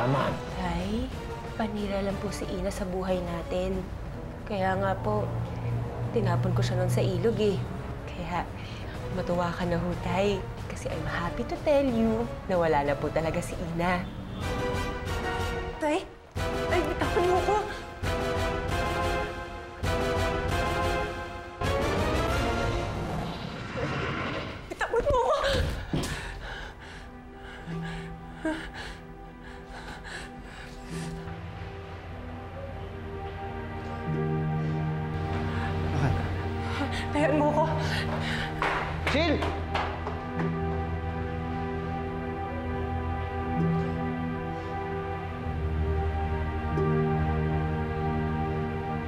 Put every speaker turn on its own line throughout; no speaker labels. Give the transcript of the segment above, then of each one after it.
nalaman.
Tay, panira lang po si Ina sa buhay natin. Kaya nga po, tinapon ko siya nun sa ilog eh. Kaya matuwa ka na ho, Tay. Kasi I'm happy to tell you na wala na po talaga si Ina.
Tay? Tay, bitawan mo ko! Bitawan mo ko!
Bakit?
Tayan mo ko!
Sil!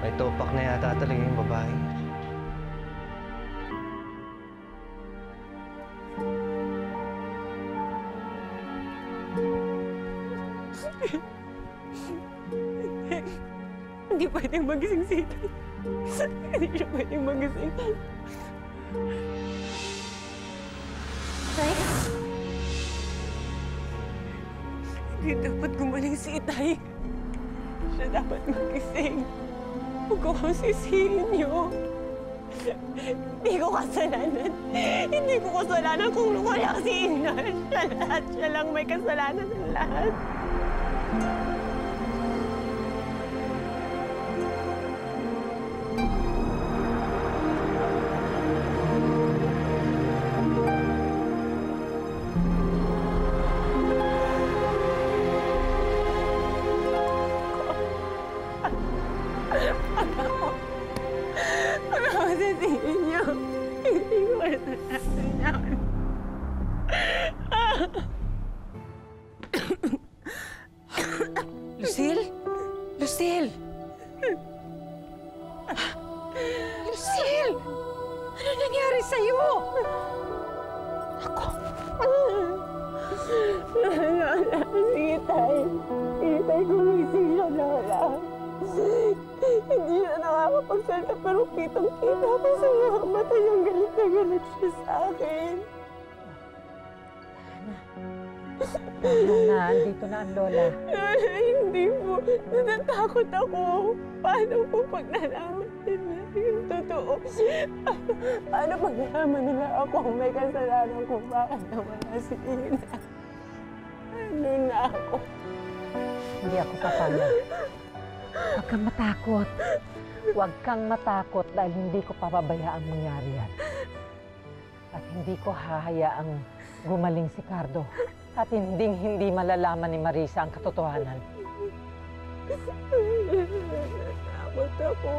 May topak na yata talaga yung babae.
Hindi pwedeng magising si Tay. Hindi siya pwedeng magising. Tay? Hindi dapat gumaling si Tay. Siya dapat magising. Huwag ko akong sisihin niyo. Hindi ko kasalanan. Hindi ko kasalanan kung wala si Ina. Siya lang may kasalanan ng lahat. Ano masisihin niyo? Hindi ko kasalanan.
Lucille? Lucille! Lucille! Ano nangyari sa'yo?
Lola, sige Tay. Sige Tay, gumising siya, Lola. Hindi siya nakakapagsalita pero kitang-kita ko sa mga mata niyang galit na galit siya sa akin.
Na, andito na ang lola.
Lola, hindi po. Natatakot ako. Paano po pag nalaman nila yung totoo? Paano pag nalaman nila ako ang may kasalanan kung bakit nawala si Ina? Ano na ako?
Hindi ako papayag. Huwag kang matakot. Huwag kang matakot dahil hindi ko papabayaang mangyari yan. At hindi ko hahayaang gumaling si Cardo. At hindi malalaman ni Marisa ang katotohanan.
Takot ako.